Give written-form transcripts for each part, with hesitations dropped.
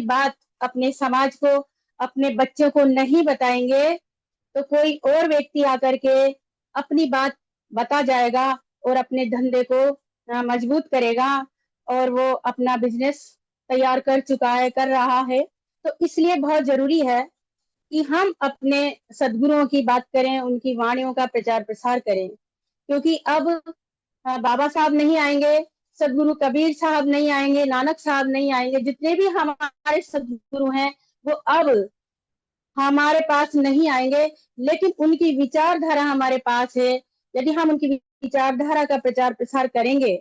बात अपने समाज को, अपने बच्चों को नहीं बताएंगे तो कोई और व्यक्ति आकर के अपनी बात बता जाएगा और अपने धंधे को मजबूत करेगा, और वो अपना बिजनेस तैयार कर चुका है, कर रहा है। तो इसलिए बहुत जरूरी है कि हम अपने सद्गुरुओं की बात करें, उनकी वाणियों का प्रचार प्रसार करें, क्योंकि अब बाबा साहब नहीं आएंगे, सदगुरु कबीर साहब नहीं आएंगे, नानक साहब नहीं आएंगे, जितने भी हमारे सदगुरु हैं वो अब हमारे पास नहीं आएंगे, लेकिन उनकी विचारधारा हमारे पास है। यदि हम उनकी विचारधारा का प्रचार प्रसार करेंगे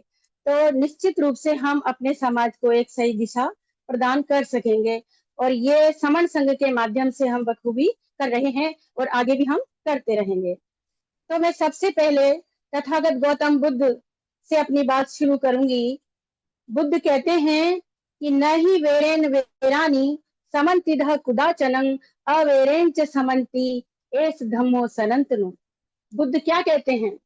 तो निश्चित रूप से हम अपने समाज को एक सही दिशा प्रदान कर सकेंगे, और ये समण संघ के माध्यम से हम बखूबी कर रहे हैं और आगे भी हम करते रहेंगे। तो मैं सबसे पहले तथागत गौतम बुद्ध से अपनी बात शुरू करूंगी। बुद्ध कहते हैं कि न ही वेरेन वेरानी समन्तिदः कुदाचनं अवेरेन च समन्ति एस धम्मो सनंतनु। बुद्ध क्या कहते हैं?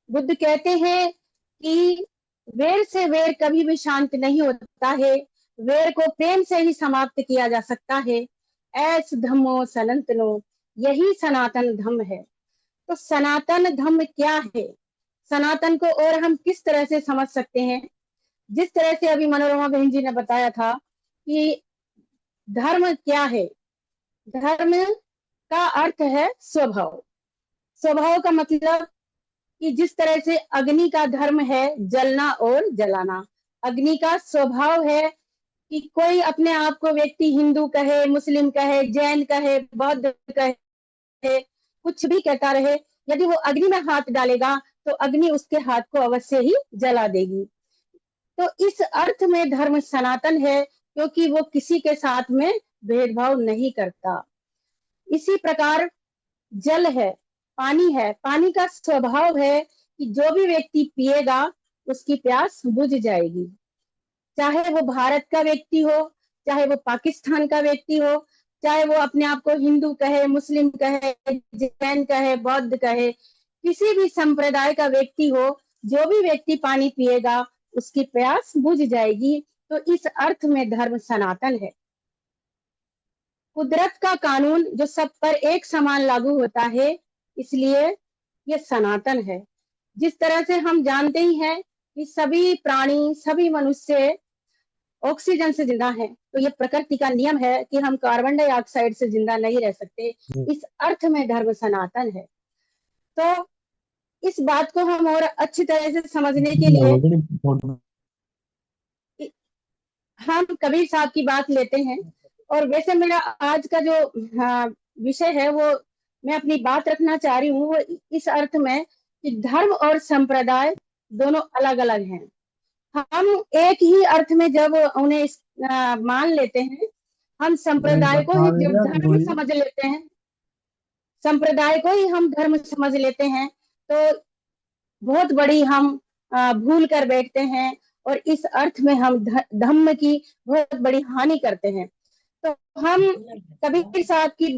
बुद्ध कहते हैं कि वेर से वेर कभी भी शांत नहीं होता है, वेर को प्रेम से ही समाप्त किया जा सकता है। ऐस धम्मो सनातनो, यही सनातन धम्म है। तो सनातन धम्म क्या है? सनातन को और हम किस तरह से समझ सकते हैं? जिस तरह से अभी मनोरमा बहन जी ने बताया था कि धर्म क्या है, धर्म का अर्थ है स्वभाव। स्वभाव का मतलब कि जिस तरह से अग्नि का धर्म है जलना और जलाना, अग्नि का स्वभाव है कि कोई अपने आप को व्यक्ति हिंदू कहे, मुस्लिम कहे, जैन कहे, बौद्ध कहे, कुछ भी कहता रहे, यदि वो अग्नि में हाथ डालेगा तो अग्नि उसके हाथ को अवश्य ही जला देगी। तो इस अर्थ में धर्म सनातन है, क्योंकि वो किसी के साथ में भेदभाव नहीं करता। इसी प्रकार जल है, पानी है, पानी का स्वभाव है कि जो भी व्यक्ति पिएगा उसकी प्यास बुझ जाएगी, चाहे वो भारत का व्यक्ति हो, चाहे वो पाकिस्तान का व्यक्ति हो, चाहे वो अपने आप को हिंदू कहे, मुस्लिम कहे, जैन कहे, बौद्ध कहे, किसी भी संप्रदाय का व्यक्ति हो, जो भी व्यक्ति पानी पिएगा उसकी प्यास बुझ जाएगी। तो इस अर्थ में धर्म सनातन है। कुदरत का कानून जो सब पर एक समान लागू होता है, इसलिए ये सनातन है। जिस तरह से हम जानते ही हैं कि सभी प्राणी, सभी मनुष्य ऑक्सीजन से जिंदा है, तो ये प्रकृति का नियम है कि हम कार्बन डाइऑक्साइड से जिंदा नहीं रह सकते। इस अर्थ में धर्म सनातन है। तो इस बात को हम और अच्छी तरह से समझने के लिए हम कबीर साहब की बात लेते हैं। और वैसे मेरा आज का जो विषय है वो मैं अपनी बात रखना चाह रही हूँ, वो इस अर्थ में कि धर्म और संप्रदाय दोनों अलग अलग हैं। हम एक ही अर्थ में जब उन्हें मान लेते हैं, हम संप्रदाय को ही जब धर्म समझ लेते हैं, संप्रदाय को ही हम धर्म समझ लेते हैं, तो बहुत बड़ी हम भूल कर बैठते हैं, और इस अर्थ में हम धम्म की बहुत बड़ी हानि करते हैं। तो हम कबीर साहब की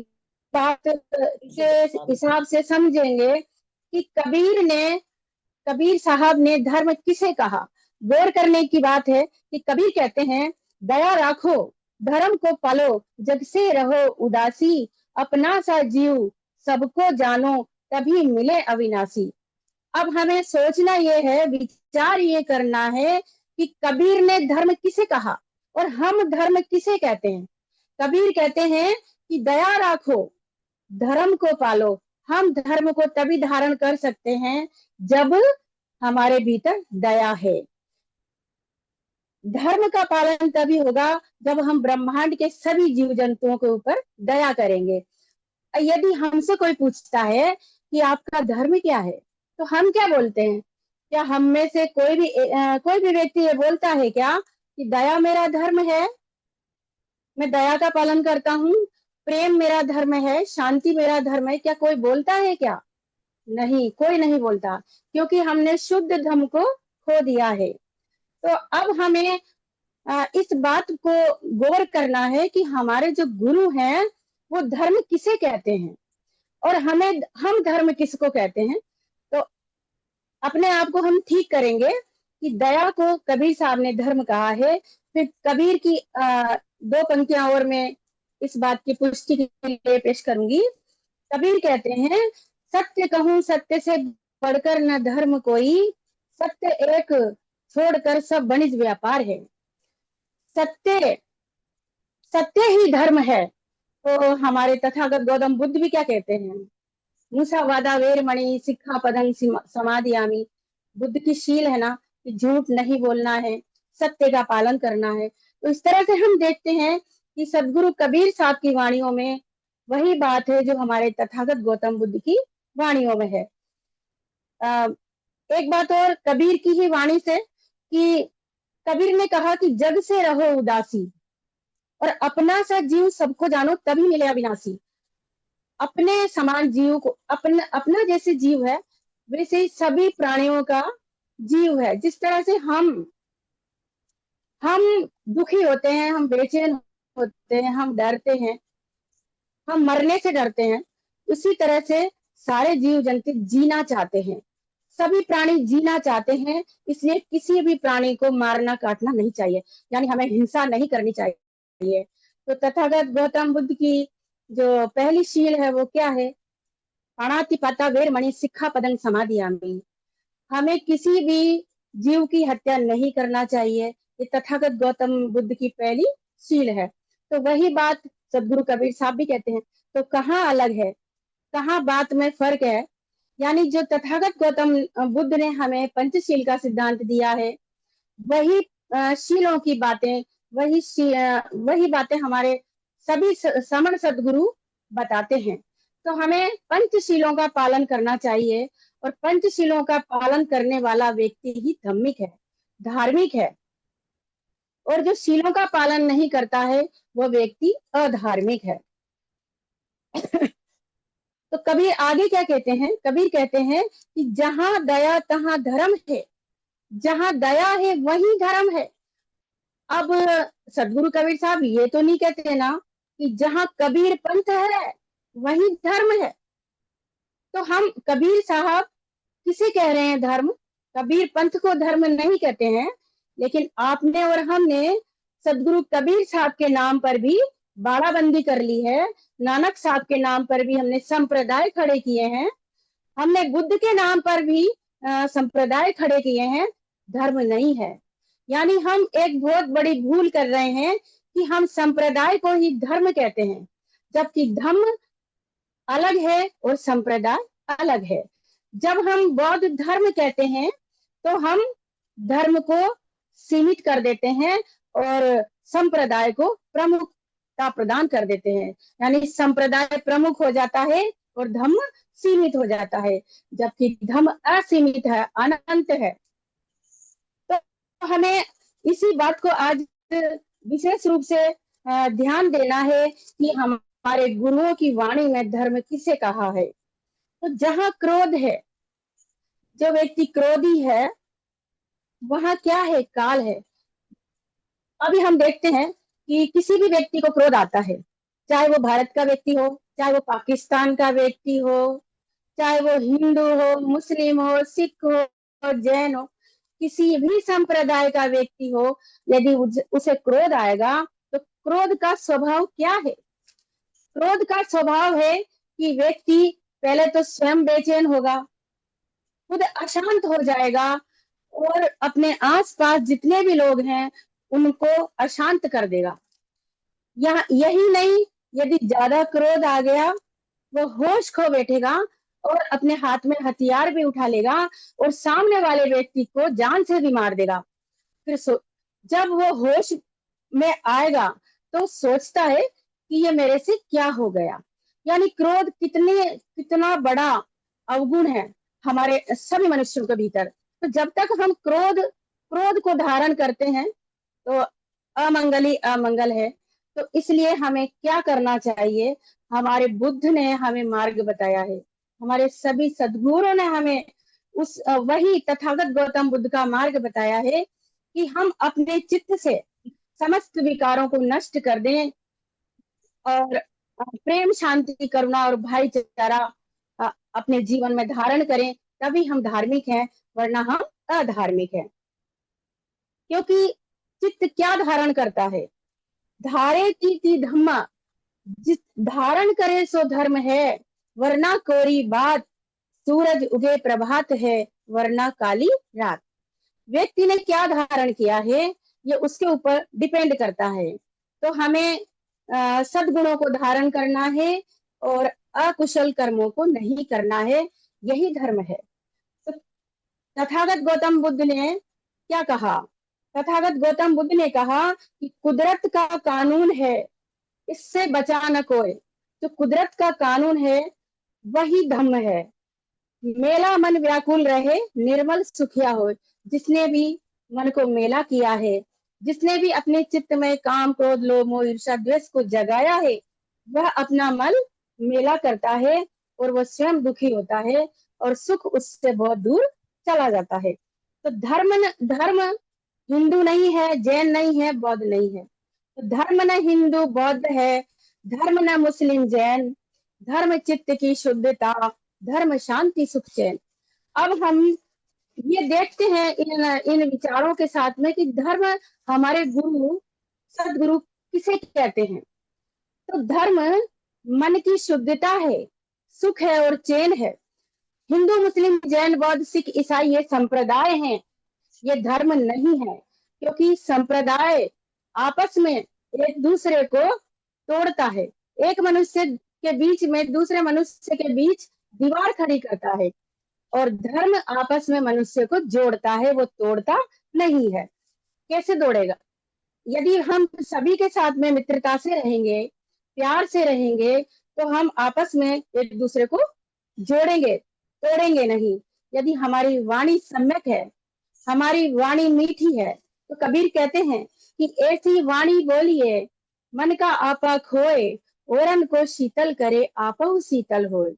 बात के हिसाब से समझेंगे कि कबीर साहब ने धर्म किसे कहा। गौर करने की बात है कि कबीर कहते हैं, दया राखो, धर्म को पालो, जग से रहो उदासी, अपना सा जीव सबको जानो, तभी मिले अविनाशी। अब हमें सोचना यह है, विचार ये करना है कि कबीर ने धर्म किसे कहा और हम धर्म किसे कहते हैं। कबीर कहते हैं कि दया राखो, धर्म को पालो। हम धर्म को तभी धारण कर सकते हैं जब हमारे भीतर दया है। धर्म का पालन तभी होगा जब हम ब्रह्मांड के सभी जीव जंतुओं के ऊपर दया करेंगे। यदि हमसे कोई पूछता है कि आपका धर्म क्या है, तो हम क्या बोलते हैं? क्या हम में से कोई भी व्यक्ति ये बोलता है क्या कि दया मेरा धर्म है, मैं दया का पालन करता हूँ, प्रेम मेरा धर्म है, शांति मेरा धर्म है? क्या कोई बोलता है क्या? नहीं, कोई नहीं बोलता, क्योंकि हमने शुद्ध धर्म को खो दिया है। तो अब हमें इस बात को गौर करना है कि हमारे जो गुरु हैं वो धर्म किसे कहते हैं और हम धर्म किसको कहते हैं। तो अपने आप को हम ठीक करेंगे कि दया को कबीर साहब ने धर्म कहा है। फिर कबीर की दो पंक्तियां और मैं इस बात की पुष्टि के लिए पेश करूंगी। कबीर कहते हैं, सत्य कहूं सत्य से बढ़कर न धर्म कोई, सत्य एक छोड़कर सब वणिज व्यापार है। सत्य सत्य ही धर्म है। तो हमारे तथागत गौतम बुद्ध भी क्या कहते हैं, मुसावादा वेरमणि सिक्खापदं समादियामि। बुद्ध की शील है ना कि झूठ नहीं बोलना है, सत्य का पालन करना है। तो इस तरह से हम देखते हैं कि सदगुरु कबीर साहब की वाणियों में वही बात है जो हमारे तथागत गौतम बुद्ध की वाणियों में है। एक बात और कबीर की ही वाणी से कि कबीर ने कहा कि जग से रहो उदासी और अपना सा जीव सबको जानो तभी मिले अविनाशी। अपने समान जीव को अपना जैसे जीव है वैसे ही सभी प्राणियों का जीव है। जिस तरह से हम दुखी होते हैं, हम बेचैन होते हैं, हम डरते हैं, हम मरने से डरते हैं, उसी तरह से सारे जीव जंतु जीना चाहते हैं, सभी प्राणी जीना चाहते हैं। इसलिए किसी भी प्राणी को मारना काटना नहीं चाहिए, यानी हमें हिंसा नहीं करनी चाहिए। तो तथागत गौतम बुद्ध की जो पहली शील है वो क्या है, पाणातिपाता वेरमणि सिक्खापदं समादियामि। हमें किसी भी जीव की हत्या नहीं करना चाहिए, ये तथागत गौतम बुद्ध की पहली शील है। तो वही बात सदगुरु कबीर साहब भी कहते हैं। तो कहाँ अलग है, कहाँ बात में फर्क है, यानी जो तथागत गौतम बुद्ध ने हमें पंचशील का सिद्धांत दिया है, वही शीलों की बातें, वही बातें हमारे सभी समण सदगुरु बताते हैं। तो हमें पंचशीलों का पालन करना चाहिए और पंचशीलों का पालन करने वाला व्यक्ति ही धार्मिक है, धार्मिक है। और जो शीलों का पालन नहीं करता है वो व्यक्ति अधार्मिक है। तो कबीर आगे क्या कहते हैं, कबीर कहते हैं कि जहां दया तहां धर्म है, जहां दया है वही धर्म है। अब सदगुरु कबीर साहब ये तो नहीं कहते ना कि जहां कबीर पंथ है वही धर्म है। तो हम कबीर साहब किसे कह रहे हैं धर्म, कबीर पंथ को धर्म नहीं कहते हैं, लेकिन आपने और हमने सदगुरु कबीर साहब के नाम पर भी बाड़ाबंदी कर ली है, नानक साहब के नाम पर भी हमने संप्रदाय खड़े किए हैं, हमने बुद्ध के नाम पर भी संप्रदाय खड़े किए हैं। धर्म नहीं है, यानी हम एक बहुत बड़ी भूल कर रहे हैं कि हम संप्रदाय को ही धर्म कहते हैं, जबकि धर्म अलग है और संप्रदाय अलग है। जब हम बौद्ध धर्म कहते हैं तो हम धर्म को सीमित कर देते हैं और संप्रदाय को प्रमुखता प्रदान कर देते हैं, यानी संप्रदाय प्रमुख हो जाता है और धर्म सीमित हो जाता है, जबकि धर्म असीमित है, अनंत है। तो हमें इसी बात को आज विशेष रूप से ध्यान देना है कि हमारे गुरुओं की वाणी में धर्म किसे कहा है। तो जहां क्रोध है, जो व्यक्ति क्रोधी है वहां क्या है, काल है। अभी हम देखते हैं कि किसी भी व्यक्ति को क्रोध आता है, चाहे वो भारत का व्यक्ति हो, चाहे वो पाकिस्तान का व्यक्ति हो, चाहे वो हिंदू हो, मुस्लिम हो, सिख हो, जैन हो, किसी भी संप्रदाय का व्यक्ति हो, यदि उसे क्रोध आएगा तो क्रोध का स्वभाव क्या है, क्रोध का स्वभाव है कि व्यक्ति पहले तो स्वयं बेचैन होगा, खुद अशांत हो जाएगा और अपने आसपास जितने भी लोग हैं उनको अशांत कर देगा। यहाँ यही नहीं, यदि ज्यादा क्रोध आ गया वो होश खो बैठेगा और अपने हाथ में हथियार भी उठा लेगा और सामने वाले व्यक्ति को जान से भी मार देगा। फिर जब वो होश में आएगा तो सोचता है कि ये मेरे से क्या हो गया। यानी क्रोध कितना बड़ा अवगुण है हमारे सभी मनुष्यों के भीतर। तो जब तक हम क्रोध को धारण करते हैं तो अमंगल ही अमंगल है। तो इसलिए हमें क्या करना चाहिए, हमारे बुद्ध ने हमें मार्ग बताया है, हमारे सभी सद्गुरुओं ने हमें वही तथागत गौतम बुद्ध का मार्ग बताया है कि हम अपने चित्त से समस्त विकारों को नष्ट कर दें और प्रेम शांति करुणा और भाईचारा अपने जीवन में धारण करें, तभी हम धार्मिक हैं, वरना हम अधार्मिक हैं। क्योंकि चित्त क्या धारण करता है, धारे की धम्मा, जिस धारण करे सो धर्म है, वरना कोरी बात, सूरज उगे प्रभात है, वरना काली रात। व्यक्ति ने क्या धारण किया है ये उसके ऊपर डिपेंड करता है। तो हमें सद्गुणों को धारण करना है और अकुशल कर्मों को नहीं करना है, यही धर्म है। तो तथागत गौतम बुद्ध ने क्या कहा? तथागत गौतम बुद्ध ने कहा कि कुदरत का कानून है, इससे बचा न कोई। जो कुदरत का कानून है वही धम्म है। मेला मन व्याकुल रहे, निर्मल सुखिया हो। जिसने भी मन को मेला किया है, जिसने भी अपने चित्त में काम क्रोध लोभ मोह ईर्ष्या द्वेष को जगाया है, वह अपना मन मेला करता है और वह स्वयं दुखी होता है और सुख उससे बहुत दूर चला जाता है। तो धर्म हिंदू नहीं है, जैन नहीं है, बौद्ध नहीं है। तो धर्म न हिंदू बौद्ध है, धर्म न मुस्लिम जैन, धर्म चित्त की शुद्धता, धर्म शांति सुख चैन। अब हम ये देखते हैं इन विचारों के साथ में कि धर्म हमारे गुरु सदगुरु किसे कहते हैं। तो धर्म मन की शुद्धता है, सुख है और चैन है। हिंदू मुस्लिम जैन बौद्ध सिख ईसाई ये संप्रदाय हैं, ये धर्म नहीं है। क्योंकि संप्रदाय आपस में एक दूसरे को तोड़ता है, एक मनुष्य के बीच में दूसरे मनुष्य के बीच दीवार खड़ी करता है, और धर्म आपस में मनुष्य को जोड़ता है, वो तोड़ता नहीं है। कैसे तोड़ेगा? यदि हम सभी के साथ में मित्रता से रहेंगे, प्यार से रहेंगे, तो हम आपस में एक दूसरे को जोड़ेंगे, तोड़ेंगे नहीं। यदि हमारी वाणी सम्यक है, हमारी वाणी मीठी है, तो कबीर कहते हैं कि ऐसी वाणी बोलिए मन का आपा खोए, औरन को शीतल करे आपहु शीतल होए।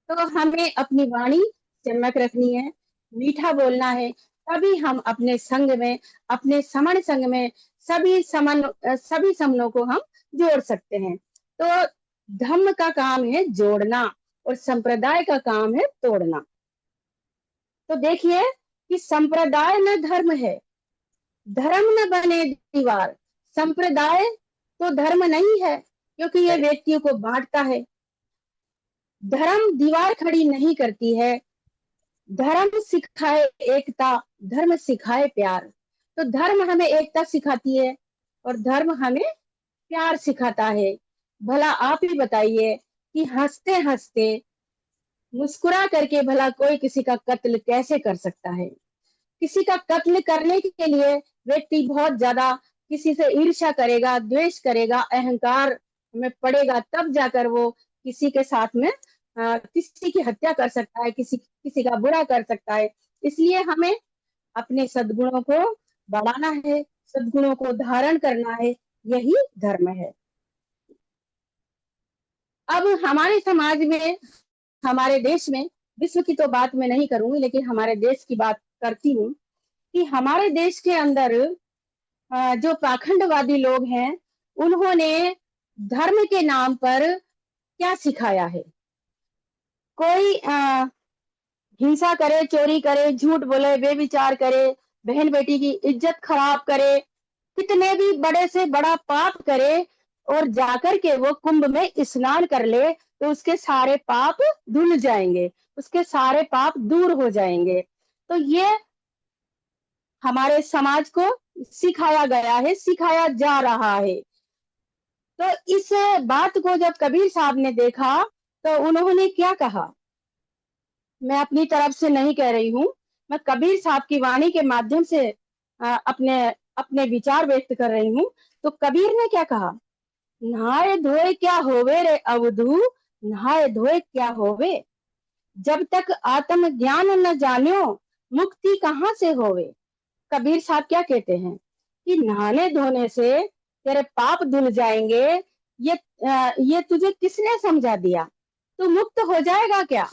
तो हमें अपनी वाणी चमक रखनी है, मीठा बोलना है, तभी हम अपने संग में, अपने समण संग में सभी समनों को हम जोड़ सकते हैं। तो धम्म का काम है जोड़ना और संप्रदाय का काम है तोड़ना। तो देखिए कि संप्रदाय न धर्म है, धर्म न बने दीवार। संप्रदाय तो धर्म नहीं है, क्योंकि ये व्यक्तियों को बांटता है। धर्म दीवार खड़ी नहीं करती है, धर्म सिखाए एकता, धर्म सिखाए प्यार। तो धर्म हमें एकता सिखाती है और धर्म हमें प्यार सिखाता है। भला आप ही बताइए कि हंसते हंसते मुस्कुरा करके भला कोई किसी का कत्ल कैसे कर सकता है? किसी का कत्ल करने के लिए व्यक्ति बहुत ज्यादा किसी से ईर्ष्या करेगा, द्वेष करेगा, अहंकार में पड़ेगा, तब जाकर वो किसी के साथ में किसी की हत्या कर सकता है, किसी का बुरा कर सकता है। इसलिए हमें अपने सद्गुणों को बढ़ाना है, सद्गुणों को धारण करना है, यही धर्म है। अब हमारे समाज में, हमारे देश में, विश्व की तो बात मैं नहीं करूंगी, लेकिन हमारे देश की बात करती हूँ कि हमारे देश के अंदर जो पाखंडवादी लोग हैं, उन्होंने धर्म के नाम पर क्या सिखाया है? कोई हिंसा करे, चोरी करे, झूठ बोले, बेविचार करे, बहन बेटी की इज्जत खराब करे, कितने भी बड़े से बड़ा पाप करे और जाकर के वो कुंभ में स्नान कर ले, तो उसके सारे पाप धुल जाएंगे, उसके सारे पाप दूर हो जाएंगे। तो ये हमारे समाज को सिखाया गया है, सिखाया जा रहा है। तो इस बात को जब कबीर साहब ने देखा तो उन्होंने क्या कहा? मैं अपनी तरफ से नहीं कह रही हूँ, मैं कबीर साहब की वाणी के माध्यम से अपने अपने विचार व्यक्त कर रही हूँ। तो कबीर ने क्या कहा? नहाए धोए क्या होवे रे अवधू, नहाए धोए क्या होवे, जब तक आत्म ज्ञान न जान्यो, मुक्ति कहाँ से होवे। कबीर साहब क्या कहते हैं कि नहाने धोने से तेरे पाप धुल जाएंगे, ये तुझे किसने समझा दिया? तू मुक्त हो जाएगा क्या?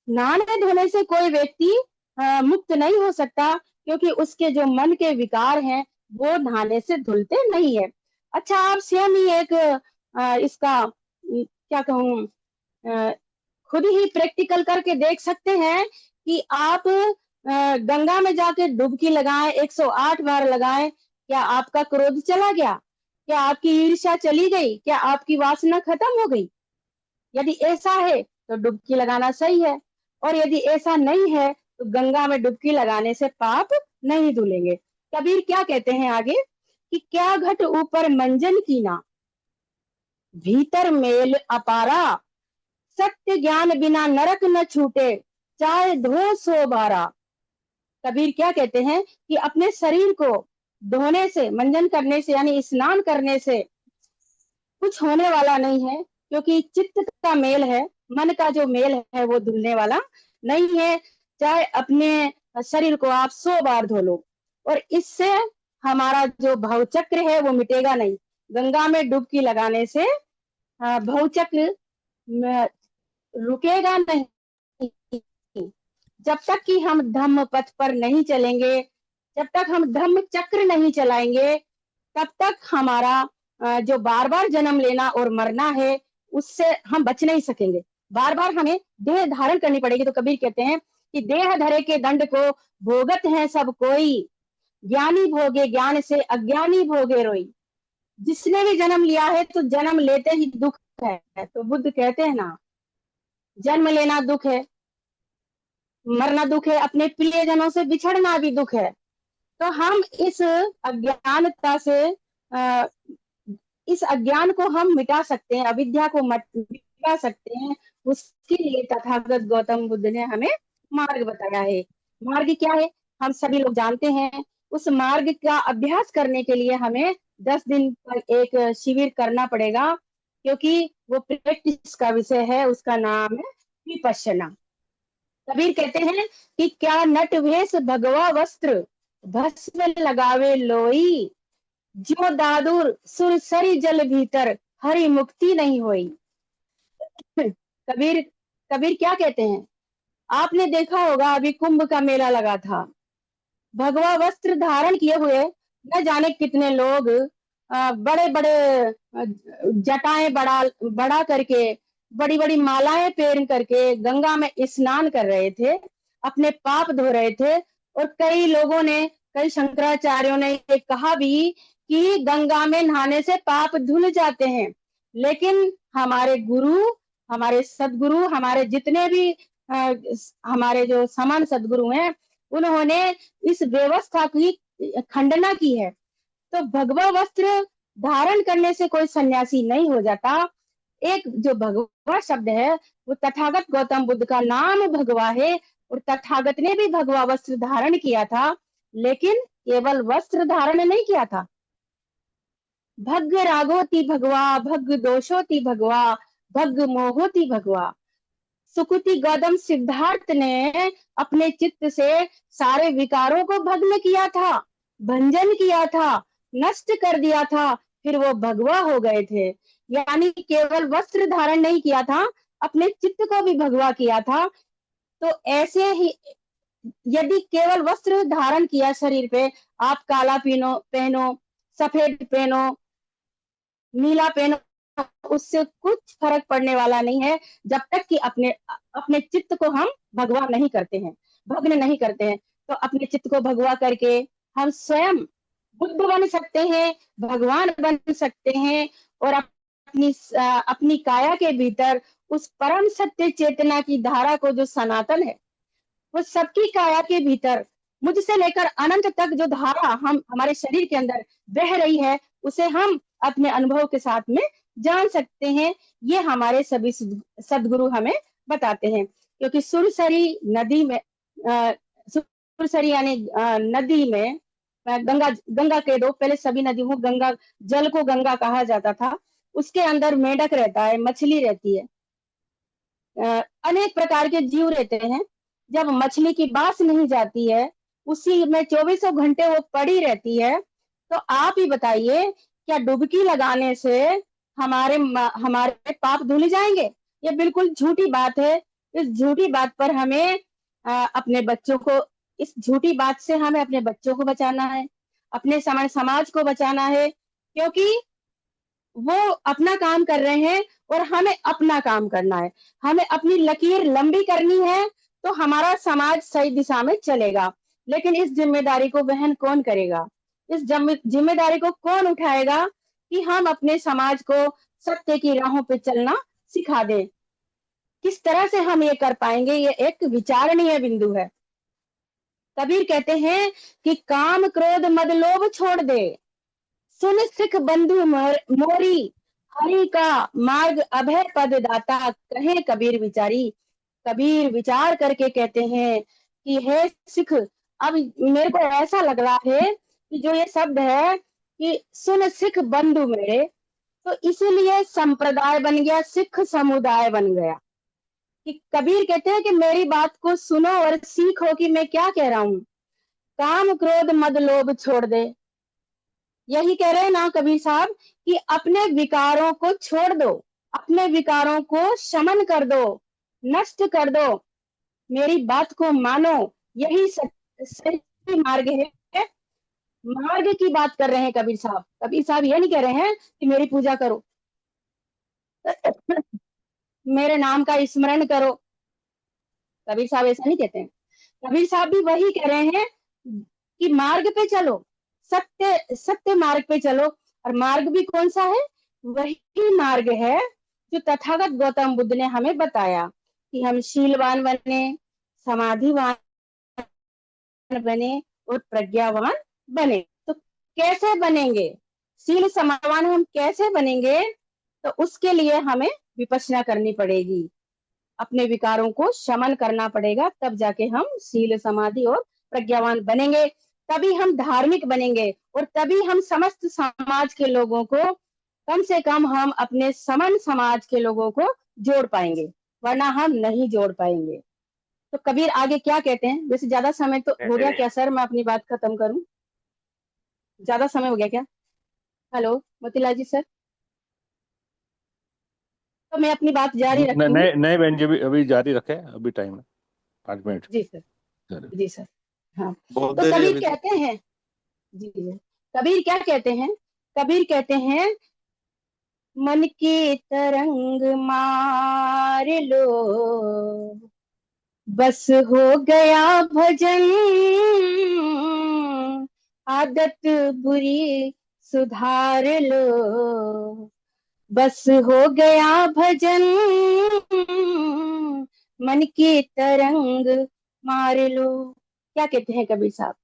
नहाने धोने से कोई व्यक्ति मुक्त नहीं हो सकता, क्योंकि उसके जो मन के विकार हैं वो नहाने से धुलते नहीं है। अच्छा, आप स्वयं ही एक इसका क्या कहूँ, खुद ही प्रैक्टिकल करके देख सकते हैं कि आप गंगा में जाके डुबकी लगाएं, 108 बार लगाएं, क्या आपका क्रोध चला गया? क्या आपकी ईर्ष्या चली गई? क्या आपकी वासना खत्म हो गई? यदि ऐसा है तो डुबकी लगाना सही है, और यदि ऐसा नहीं है तो गंगा में डुबकी लगाने से पाप नहीं धुलेंगे। कबीर क्या कहते हैं आगे कि क्या घट ऊपर मंजन कीना, भीतर मेल अपारा, सत्य ज्ञान बिना नरक न छूटे, चाहे धो 100 बारा। कबीर क्या कहते हैं कि अपने शरीर को धोने से, मंजन करने से यानी स्नान करने से कुछ होने वाला नहीं है, क्योंकि चित्त का मेल है, मन का जो मेल है वो धुलने वाला नहीं है। चाहे अपने शरीर को आप 100 बार धो लो, और इससे हमारा जो भवचक्र है वो मिटेगा नहीं। गंगा में डुबकी लगाने से भवचक्र रुकेगा नहीं। जब तक कि हम धम्म पथ पर नहीं चलेंगे, जब तक हम धम्म चक्र नहीं चलाएंगे, तब तक हमारा जो बार बार जन्म लेना और मरना है उससे हम बच नहीं सकेंगे। बार बार हमें देह धारण करनी पड़ेगी। तो कबीर कहते हैं कि देह धरे के दंड को भोगत है सब कोई, ज्ञानी भोगे ज्ञान से अज्ञानी भोगे रोई। जिसने भी जन्म लिया है तो जन्म लेते ही दुख है। तो बुद्ध कहते हैं ना, जन्म लेना दुख है, मरना दुख है, अपने प्रियजनों से बिछड़ना भी दुख है। तो हम इस अज्ञानता से इस अज्ञान को हम मिटा सकते हैं, अविद्या को मिटा सकते हैं। उसके लिए तथागत गौतम बुद्ध ने हमें मार्ग बताया है। मार्ग क्या है हम सभी लोग जानते हैं। उस मार्ग का अभ्यास करने के लिए हमें 10 दिन पर एक शिविर करना पड़ेगा, क्योंकि वो प्रैक्टिस का विषय है। उसका नाम है विपश्यना। कबीर कहते हैं कि क्या नट वेश भगवा वस्त्र, भस्म लगावे लोई, जो दादुर सुरसरी जल भीतर, हरि मुक्ति नहीं होई। कबीर कबीर क्या कहते हैं, आपने देखा होगा अभी कुंभ का मेला लगा था, भगवा वस्त्र धारण किए हुए न जाने कितने लोग बड़े बड़े जटाएं बड़ा करके, बड़ी बड़ी मालाएं पहन करके गंगा में स्नान कर रहे थे, अपने पाप धो रहे थे। और कई लोगों ने, कई शंकराचार्यों ने ये कहा भी कि गंगा में नहाने से पाप धुल जाते हैं। लेकिन हमारे गुरु, हमारे सदगुरु, हमारे जितने भी हमारे जो समान सदगुरु हैं, उन्होंने इस व्यवस्था की खंडना की है। तो भगवा वस्त्र धारण करने से कोई सन्यासी नहीं हो जाता। एक जो भगवा शब्द है वो तथागत गौतम बुद्ध का नाम भगवा है, और तथागत ने भी भगवा वस्त्र धारण किया था, लेकिन केवल वस्त्र धारण नहीं किया था। भग रागोति भगवा, भग दोषोति भगवा, भग मोहोति भगवा। सुकुति गौतम सिद्धार्थ ने अपने चित्त से सारे विकारों को भग्न किया था, भंजन किया था, नष्ट कर दिया था, फिर वो भगवा हो गए थे। यानी केवल वस्त्र धारण नहीं किया था, अपने चित्त को भी भगवा किया था। तो ऐसे ही यदि केवल वस्त्र धारण किया शरीर पे, आप काला पहनो पहनो, सफेद पहनो, नीला पहनो, उससे कुछ फर्क पड़ने वाला नहीं है, जब तक कि अपने अपने चित्त को हम भगवा नहीं करते हैं, भग्न नहीं करते हैं। तो अपने चित्त को भगवा करके हम स्वयं बुद्ध बन सकते हैं, भगवान बन सकते हैं, और अपनी काया के भीतर उस परम सत्य चेतना की धारा को, जो सनातन है, वो सबकी काया के भीतर मुझसे लेकर अनंत तक जो धारा हम हमारे शरीर के अंदर बह रही है, उसे हम अपने अनुभव के साथ में जान सकते हैं। ये हमारे सभी सदगुरु हमें बताते हैं। क्योंकि सुरसरी नदी में सुरसरी यानी नदी में, गंगा गंगा के दो पहले सभी नदियों को गंगा, जल को गंगा कहा जाता था। उसके अंदर मेंढक रहता है, मछली रहती है, अनेक प्रकार के जीव रहते हैं। जब मछली की बास नहीं जाती है, उसी में 24 घंटे वो पड़ी रहती है। तो आप ही बताइए, क्या डुबकी लगाने से हमारे पाप धुल जाएंगे? ये बिल्कुल झूठी बात है। इस झूठी बात पर हमें अपने बच्चों को, इस झूठी बात से हमें अपने बच्चों को बचाना है, अपने समाज को बचाना है। क्योंकि वो अपना काम कर रहे हैं और हमें अपना काम करना है। हमें अपनी लकीर लंबी करनी है, तो हमारा समाज सही दिशा में चलेगा। लेकिन इस जिम्मेदारी को वहन कौन करेगा? इस जिम्मेदारी को कौन उठाएगा कि हम अपने समाज को सत्य की राहों पे चलना सिखा दें। किस तरह से हम ये कर पाएंगे, ये एक विचारणीय बिंदु है। कबीर कहते हैं कि काम क्रोध मद लोभ छोड़ दे, सुन सिख बंधु मोरी, हरि का मार्ग अभय पद दाता, कहे कबीर विचारी। कबीर विचार करके कहते हैं कि हे सिख, अब मेरे को ऐसा लग रहा है कि जो ये शब्द है कि सुन सिख बंधु मेरे, तो इसीलिए संप्रदाय बन गया, सिख समुदाय बन गया। कि कबीर कहते हैं कि मेरी बात को सुनो और सीखो कि मैं क्या कह रहा हूं। काम क्रोध मद लोभ छोड़ दे, यही कह रहे हैं ना कबीर साहब कि अपने विकारों को छोड़ दो, अपने विकारों को शमन कर दो, नष्ट कर दो, मेरी बात को मानो, यही सही मार्ग है। मार्ग की बात कर रहे हैं कबीर साहब। कबीर साहब ये नहीं कह रहे हैं कि मेरी पूजा करो, मेरे नाम का स्मरण करो। कबीर साहब ऐसा नहीं कहते हैं। कबीर साहब भी वही कह रहे हैं कि मार्ग पे चलो, सत्य सत्य मार्ग पे चलो। और मार्ग भी कौन सा है? वही मार्ग है जो तथागत गौतम बुद्ध ने हमें बताया कि हम शीलवान बने, समाधिवान बने और प्रज्ञावान बने। तो कैसे बनेंगे शील समाधिवान, हम कैसे बनेंगे? तो उसके लिए हमें विपश्यना करनी पड़ेगी, अपने विकारों को शमन करना पड़ेगा, तब जाके हम शील समाधि और प्रज्ञावान बनेंगे। तभी हम धार्मिक बनेंगे और तभी हम समस्त समाज के लोगों को, कम से कम हम अपने समन समाज के लोगों को जोड़ पाएंगे, वरना हम नहीं जोड़ पाएंगे। तो कबीर आगे क्या कहते हैं? वैसे ज्यादा समय तो हो गया क्या सर, मैं अपनी बात खत्म करूं? ज्यादा समय हो गया क्या? हेलो मोतीलाल जी सर, तो मैं अपनी बात जारी रखूंगी। नए नए बहन जी, अभी जारी रखे, अभी टाइम है 5 मिनट। जी सर। चलो। जी सर। हाँ, बहुत तो देर है कबीर अभी तो। कहते हैं, जी जी, कबीर क्या कहते हैं? कबीर कहते हैं मन की तरंग मार लो, बस हो गया भजन, आदत बुरी सुधार लो, बस हो गया भजन, मन की तरंग मार लो। क्या कहते हैं कबीर साहब?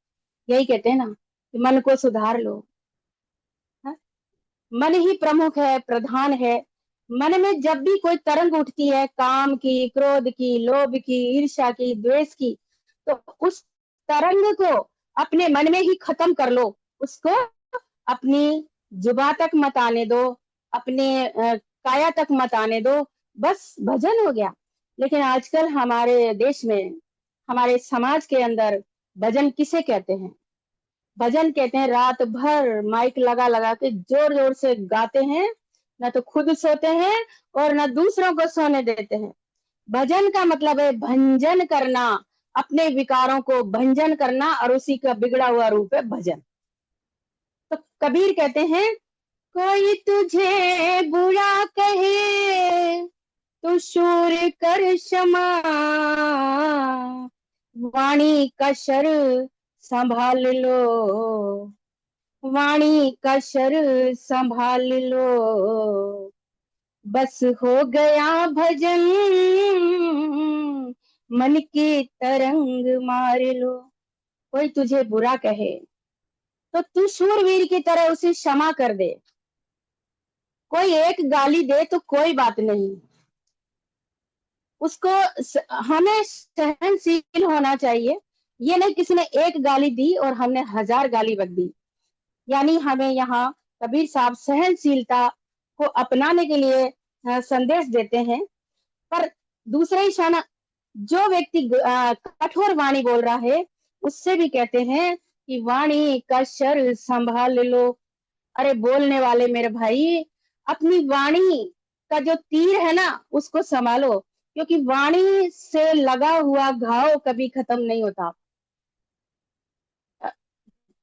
यही कहते हैं ना कि मन को सुधार लो। हाँ? मन ही प्रमुख है, प्रधान है। मन में जब भी कोई तरंग उठती है, काम की, क्रोध की, लोभ की, ईर्ष्या की, द्वेष की, तो उस तरंग को अपने मन में ही खत्म कर लो। उसको अपनी जुबान तक मत आने दो, अपने काया तक मत आने दो, बस भजन हो गया। लेकिन आजकल हमारे देश में, हमारे समाज के अंदर भजन किसे कहते हैं? भजन कहते हैं रात भर माइक लगा लगा के जोर जोर से गाते हैं, ना तो खुद सोते हैं और ना दूसरों को सोने देते हैं। भजन का मतलब है भंजन करना, अपने विकारों को भंजन करना, और उसी का बिगड़ा हुआ रूप है भजन। तो कबीर कहते हैं कोई तुझे बुरा कहे तो शूर कर क्षमा, वाणी का शर संभाल लो, वाणी का शर संभाल लो, बस हो गया भजन, मन की तरंग मार लो। कोई तुझे बुरा कहे तो तू शूरवीर की तरह उसे क्षमा कर दे। कोई एक गाली दे तो कोई बात नहीं, उसको हमें सहनशील होना चाहिए। ये नहीं किसी ने एक गाली दी और हमने 1000 गाली बक दी। यानी हमें यहाँ कबीर साहब सहनशीलता को अपनाने के लिए संदेश देते हैं। पर दूसरे ही क्षण जो व्यक्ति कठोर वाणी बोल रहा है, उससे भी कहते हैं कि वाणी का शर संभाल लो। अरे बोलने वाले मेरे भाई, अपनी वाणी का जो तीर है ना, उसको संभालो, क्योंकि वाणी से लगा हुआ घाव कभी खत्म नहीं होता।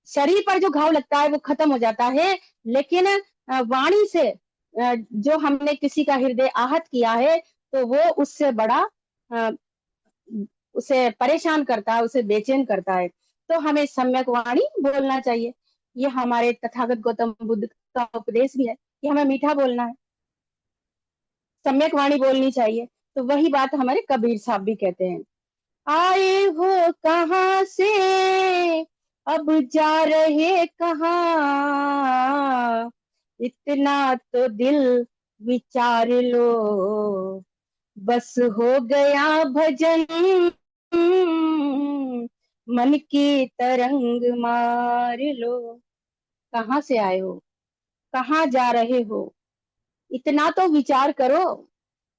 शरीर पर जो घाव लगता है वो खत्म हो जाता है, लेकिन वाणी से जो हमने किसी का हृदय आहत किया है, तो वो उससे बड़ा अ, उसे परेशान करता है, उसे बेचैन करता है। तो हमें सम्यक वाणी बोलना चाहिए। ये हमारे तथागत गौतम बुद्ध का उपदेश भी है कि हमें मीठा बोलना है, सम्यक वाणी बोलनी चाहिए। तो वही बात हमारे कबीर साहब भी कहते हैं, आए हो कहाँ से, अब जा रहे कहाँ, इतना तो दिल विचार लो, बस हो गया भजन, मन की तरंग मार लो। कहाँ से आए हो, कहाँ जा रहे हो, इतना तो विचार करो,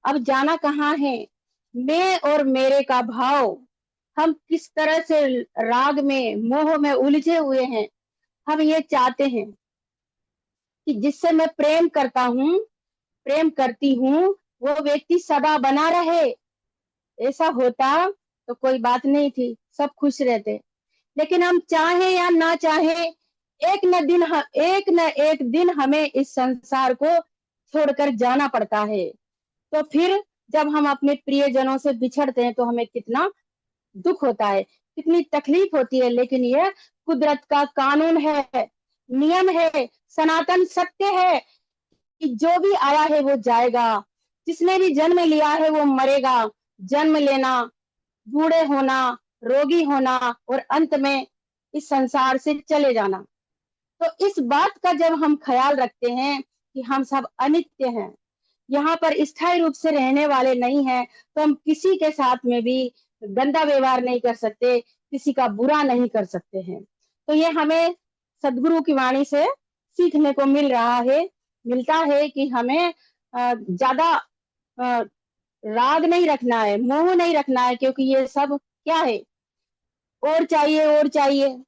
अब जाना कहाँ है। मैं और मेरे का भाव, हम किस तरह से राग में मोह में उलझे हुए हैं। हम ये चाहते हैं कि जिससे मैं प्रेम करता हूँ, प्रेम करती हूँ, वो व्यक्ति सदा बना रहे। ऐसा होता तो कोई बात नहीं थी, सब खुश रहते। लेकिन हम चाहे या ना चाहे, एक न एक दिन हमें इस संसार को छोड़कर जाना पड़ता है। तो फिर जब हम अपने प्रियजनों से बिछड़ते हैं तो हमें कितना दुख होता है, कितनी तकलीफ होती है। लेकिन यह कुदरत का कानून है, नियम है, सनातन सत्य है कि जो भी आया है वो जाएगा, जिसने भी जन्म लिया है वो मरेगा। जन्म लेना, बूढ़े होना, रोगी होना और अंत में इस संसार से चले जाना। तो इस बात का जब हम ख्याल रखते हैं कि हम सब अनित्य हैं, यहाँ पर स्थायी रूप से रहने वाले नहीं हैं, तो हम किसी के साथ में भी गंदा व्यवहार नहीं कर सकते, किसी का बुरा नहीं कर सकते हैं। तो ये हमें सदगुरु की वाणी से सीखने को मिलता है कि हमें ज्यादा राग नहीं रखना है, मोह नहीं रखना है, क्योंकि ये सब क्या है, और चाहिए और चाहिए।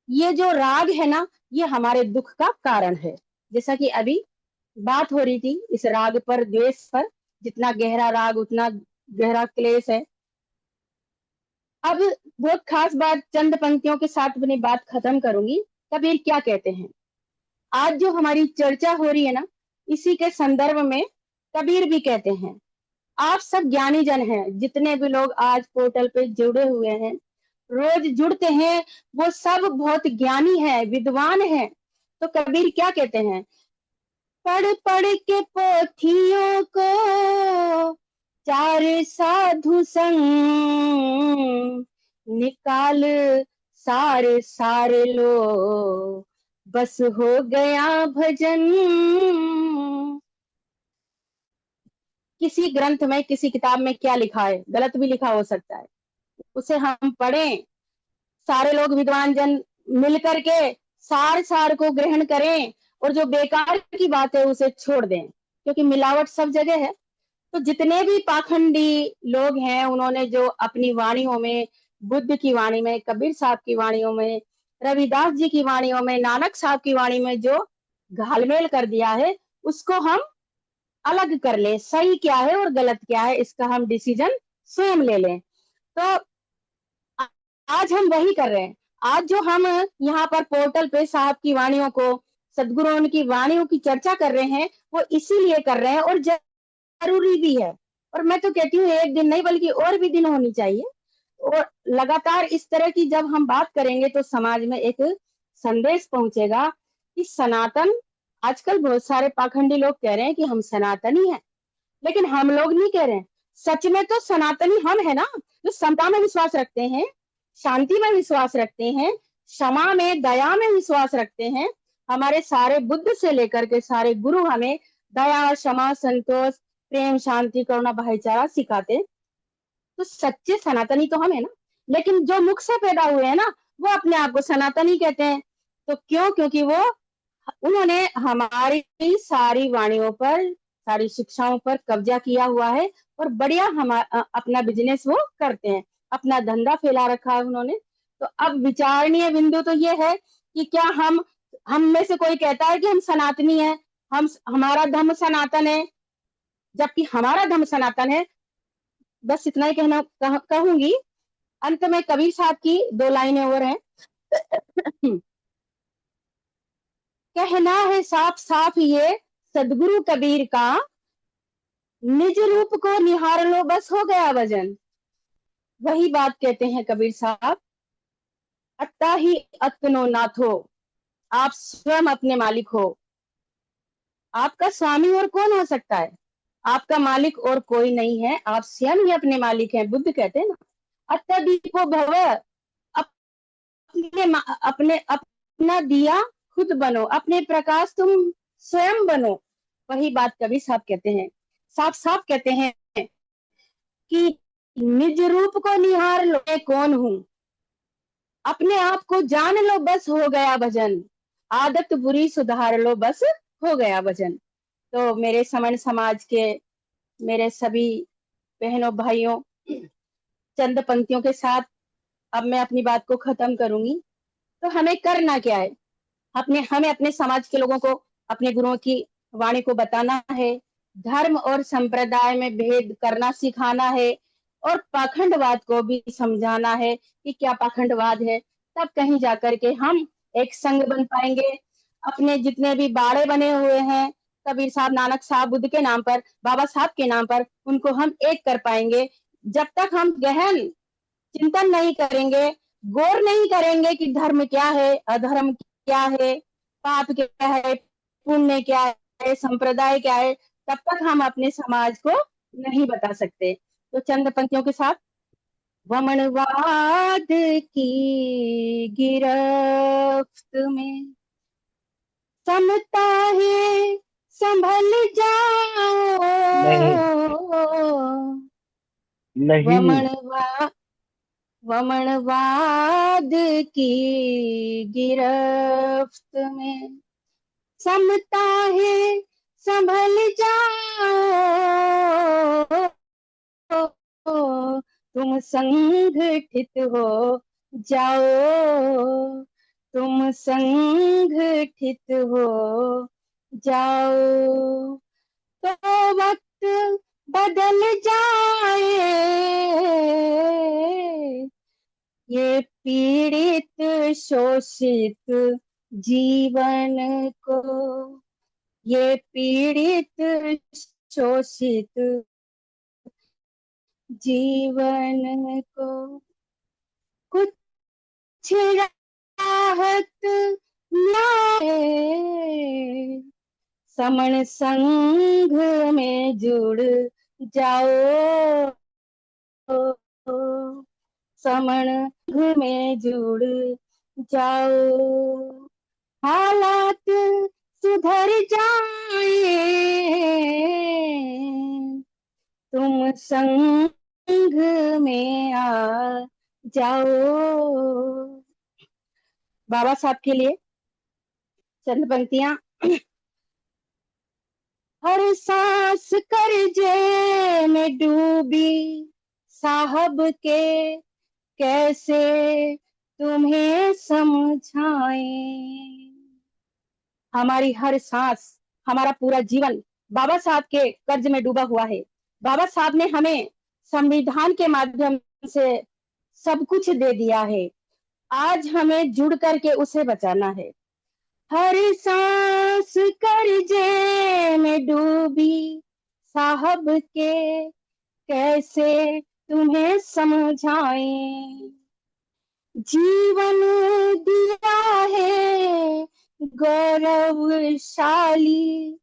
ये जो राग है ना, ये हमारे दुख का कारण है। जैसा कि अभी बात हो रही थी इस राग पर, द्वेष पर, जितना गहरा राग उतना गहरा क्लेश है। अब बहुत खास बात, चंद पंक्तियों के साथ अपनी बात खत्म करूंगी। कबीर क्या कहते हैं, आज जो हमारी चर्चा हो रही है ना, इसी के संदर्भ में कबीर भी कहते हैं, आप सब ज्ञानी जन हैं, जितने भी लोग आज पोर्टल पे जुड़े हुए हैं, रोज जुड़ते हैं, वो सब बहुत ज्ञानी है, विद्वान है। तो कबीर क्या कहते हैं, पढ़ पढ़ के पोथियों को चार साधु संग, निकाल सारे सारे लो, बस हो गया भजन। किसी ग्रंथ में, किसी किताब में क्या लिखा है, गलत भी लिखा हो सकता है, उसे हम पढ़ें, सारे लोग विद्वान जन मिलकर के सार सार को ग्रहण करें, और जो बेकार की बात है उसे छोड़ दें, क्योंकि मिलावट सब जगह है। तो जितने भी पाखंडी लोग हैं, उन्होंने जो अपनी वाणियों में, बुद्ध की वाणी में, कबीर साहब की वाणियों में, रविदास जी की वाणियों में, नानक साहब की वाणी में जो घालमेल कर दिया है, उसको हम अलग कर लें, सही क्या है और गलत क्या है इसका हम डिसीजन स्वयं ले लें। तो आज हम वही कर रहे हैं। आज जो हम यहाँ पर पोर्टल पे साहब की वाणियों को, सदगुरुओं की वाणियों की चर्चा कर रहे हैं, वो इसीलिए कर रहे हैं, और जरूरी भी है। और मैं तो कहती हूँ एक दिन नहीं बल्कि और भी दिन होनी चाहिए। और लगातार इस तरह की जब हम बात करेंगे तो समाज में एक संदेश पहुंचेगा कि सनातन, आजकल बहुत सारे पाखंडी लोग कह रहे हैं कि हम सनातनी हैं, लेकिन हम लोग नहीं कह रहे हैं। सच में तो सनातनी हम है ना, जो समता में विश्वास रखते हैं, शांति में विश्वास रखते हैं, क्षमा में, दया में विश्वास रखते हैं। हमारे सारे बुद्ध से लेकर के सारे गुरु हमें दया, क्षमा, संतोष, प्रेम, शांति, करुणा, भाईचारा सिखाते। तो सच्चे सनातनी तो हम है ना। लेकिन जो मुख से पैदा हुए हैं ना, वो अपने आप को सनातनी कहते हैं। तो क्यों? क्योंकि वो, उन्होंने हमारी सारी वाणियों पर, सारी शिक्षाओं पर कब्जा किया हुआ है, और बढ़िया अपना बिजनेस वो करते हैं, अपना धंधा फैला रखा है उन्होंने। तो अब विचारणीय बिंदु तो ये है कि क्या हम में से कोई कहता है कि हम सनातनी हैं, हमारा धर्म सनातन है, जबकि हमारा धर्म सनातन है। बस इतना ही कहूंगी। अंत में कबीर साहब की दो लाइनें और हैं। कहना है साफ साफ ये सदगुरु कबीर का, निज रूप को निहार लो बस हो गया वजन। वही बात कहते हैं कबीर साहब, अत्ता ही आत्मनो नाथो, आप स्वयं अपने मालिक हो। आपका स्वामी और कौन हो सकता है? आपका मालिक और कोई नहीं है, आप स्वयं ही अपने मालिक हैं। बुद्ध कहते हैं ना, अत्यदीपो भव, अपने अपना दिया खुद बनो, अपने प्रकाश तुम स्वयं बनो। वही बात कवि साहब कहते हैं, साफ साफ कहते हैं कि निज रूप को निहार लो, मैं कौन हूं, अपने आप को जान लो, बस हो गया भजन, आदत बुरी सुधार लो, बस हो गया भजन। तो मेरे समण समाज के मेरे सभी बहनों भाइयों, चंद पंक्तियों के साथ अब मैं अपनी बात को खत्म करूंगी। तो हमें करना क्या है? हमें अपने समाज के लोगों को अपने गुरुओं की वाणी को बताना है, धर्म और संप्रदाय में भेद करना सिखाना है, और पाखंडवाद को भी समझाना है कि क्या पाखंडवाद है। तब कहीं जाकर के हम एक संघ बन पाएंगे। अपने जितने भी बाड़े बने हुए हैं, कबीर साहब, नानक साहब, बुद्ध के नाम पर, बाबा साहब के नाम पर, उनको हम एक कर पाएंगे। जब तक हम गहन चिंतन नहीं करेंगे, गौर नहीं करेंगे कि धर्म क्या है, अधर्म क्या है, पाप क्या है, पुण्य क्या है, संप्रदाय क्या है, तब तक हम अपने समाज को नहीं बता सकते। तो चंद पंक्तियों के साथ, वमनवाद की गिरफ्त में समता है, संभल जाओ, नहीं, नहीं, वमनवाद वमनवाद की गिरफ्त में समता है, संभल जाओ, तुम संगठित हो जाओ, तुम संगठित हो जाओ, तो वक्त बदल जाए, ये पीड़ित शोषित जीवन को, ये पीड़ित शोषित जीवन को कुछ राहत मिले, समण संघ में जुड़ जाओ, समण में जुड़ जाओ, हालात सुधर जाए, तुम संग में आ जाओ। बाबा साहब के लिए चंद पंक्तियां। हर सांस कर्जे में डूबी साहब के, कैसे तुम्हें समझाएं। हमारी हर सांस, हमारा पूरा जीवन बाबा साहब के कर्ज में डूबा हुआ है। बाबा साहब ने हमें संविधान के माध्यम से सब कुछ दे दिया है, आज हमें जुड़ करके उसे बचाना है। हर सांस कर्जे में डूबी साहब के, कैसे तुम्हें समझाएं। जीवन दिया है गौरवशाली,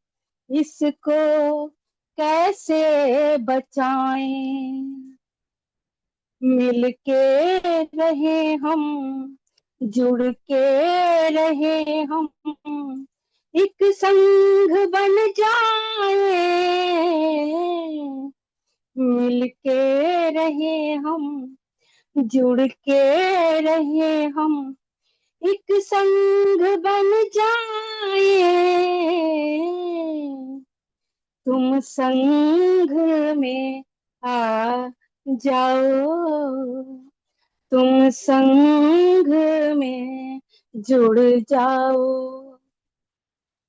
इसको कैसे बचाएं। मिलके रहे हम, जुड़ के रहे हम, एक संघ बन जाए, मिलके रहे हम, जुड़ के रहे हम, एक संग बन जाए, तुम संग में आ जाओ, तुम संग में जुड़ जाओ,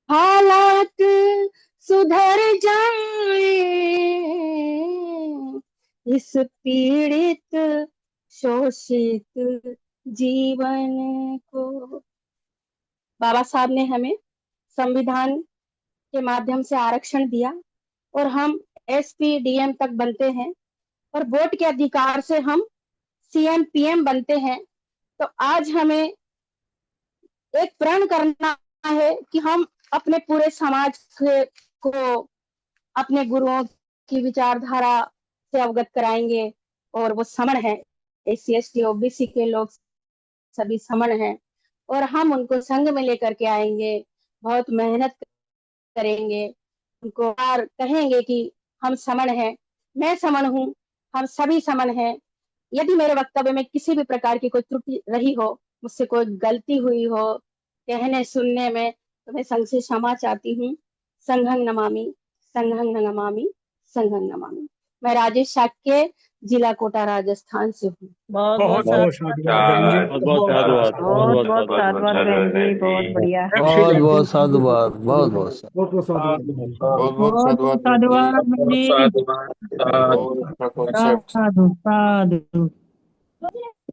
हालात सुधर जाए, इस पीड़ित शोषित जीवन को। बाबा साहब ने हमें संविधान के माध्यम से आरक्षण दिया, और हम एसपी डीएम तक बनते हैं, और वोट के अधिकार से हम सीएम पीएम बनते हैं। तो आज हमें एक प्रण करना है कि हम अपने पूरे समाज को अपने गुरुओं की विचारधारा से अवगत कराएंगे। और वो समण है, SC ST OBC के लोग सभी समण हैं, और हम उनको संघ में लेकर के आएंगे, बहुत मेहनत करेंगे, उनको और कहेंगे कि हम समण हैं, मैं समण हूँ, हम सभी समण हैं। यदि मेरे वक्तव्य में किसी भी प्रकार की कोई त्रुटि रही हो, मुझसे कोई गलती हुई हो कहने सुनने में, तो मैं संघ से क्षमा चाहती हूँ। संघं नमामि, संघं नमामि, संघं नमामि। मैं राजेश शाक्य, जिला कोटा, राजस्थान से हूँ। बहुत बहुत बहुत बहुत साधुवाद बहन जी। बहुत बहुत साधुवाद, बहुत बहुत साधुवाद बहन जी, बहुत बढ़िया। बहुत बहुत साधुवाद, बहुत बहुत बहुत बहुत साधुवाद बहन जी। बहुत बहुत बहुत बहुत साधुवाद बहन जी। साधु साधु।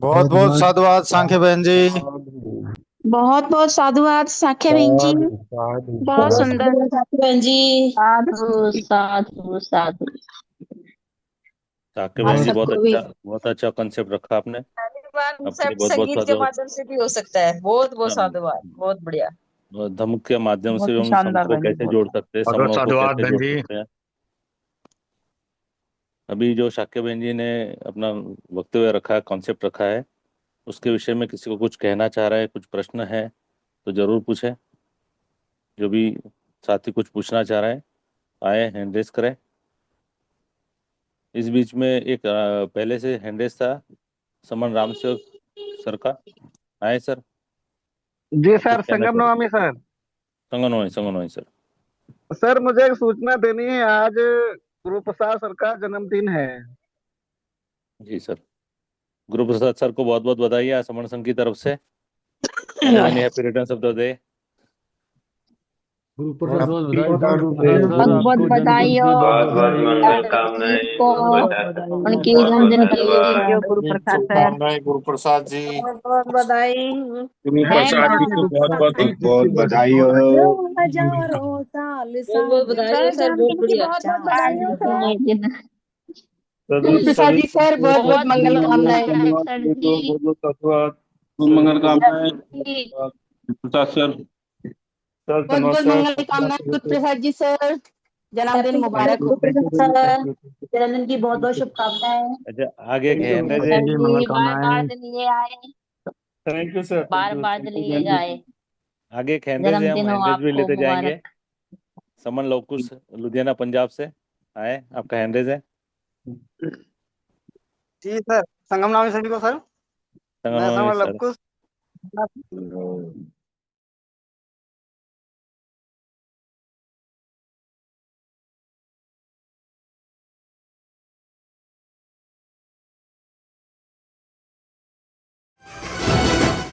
बहुत बहुत साधुवाद सांख्य बहन जी। बहुत बहुत साधुवाद साख्या बहन जी, बहुत सुंदर। बहन जी। साधु साधु साधु। साक्य आप बहन जी, सबको भी बहुत अच्छा कंसेप्ट रखा आपने। आपके लिए सब बहुत बहुत संगीत के साधुवाद। माध्यम से भी हो सकता है। बहुत बहुत साधुवाद, बहुत बढ़िया। धमुक के माध्यम से बहुत भी हम सम शानदार को बहन जी, कैसे बहुत जोड़ सकते हैं, बहुत बहुत समणों को साधुवाद कैसे बहन जोड़ जी। सकते हैं। अभी जो शाक्य बहन जी ने अपना वक्तव्य रखा है, कॉन्सेप्ट रखा है, उसके विषय में किसी को कुछ कहना चाह रहा है, कुछ प्रश्न है तो जरूर पूछे। जो भी साथी कुछ पूछना चाह रहा है, आए हैंड रेस करें। इस बीच में एक पहले से हैंड रेस था समन राम सर का। आए सर, जी कुछ सर, कहना संगम चाह रहे। नवमी सर। संगन सर। सर मुझे एक सूचना देनी है, आज गुरु प्रसाद सर का जन्मदिन है। जी सर, गुरु प्रसाद सर को बहुत बहुत बधाई है समन संघ की तरफ से। Many happy returns of the day. गुरु बहुत प्रसाद बहुत बहुत बधाई बहुत गुरु बधाई प्रसाद हो। सर, बहुत आपको जन्मदिन बधाई की हो बहुत बहुत बधाई हो। मनोकामनाएं। को। बहुत उनकी बहुत जन्मदिन की धन्यवाद। जो गुरु प्रसाद सर। शुभकामनाएं गुरु प्रसाद जी। बहुत बहुत बधाई। गुरु हैप्पी प्रसाद जी को बहुत बहुत बहुत बधाई हो। हजारों साल बहुत बहुत बधाई हो सर, बहुत जन्मदिन की बढ़िया। बहुत बहुत बधाई हो सर। गुरु प्रसाद जी सर, बहुत बहुत मंगल कामनाएं। सर जी। बहुत बहुत धन्यवाद। मंगल कामनाएं प्रसाद सर। बहुत बहुत मंगल कामनाएं गुरु प्रसाद जी सर, जन्मदिन मुबारक हो। जन्मदिन की बहुत बहुत शुभकामनाएं। अच्छा, आगे एक हैंड रेस है। सर जी बार बार लिए आए, थैंक यू सर। बार बार लिए जाए। आगे एक हैंड रेस है, हम जन्मदिन हो हैंड रेस भी आपको लेते जाएंगे। मुबारक। समन लवकुश लुधियाना पंजाब से आए, आपका हैंड रेस है। जी सर, संगम नवमी सभी को सर। मैं संगन समर सर। लवकुश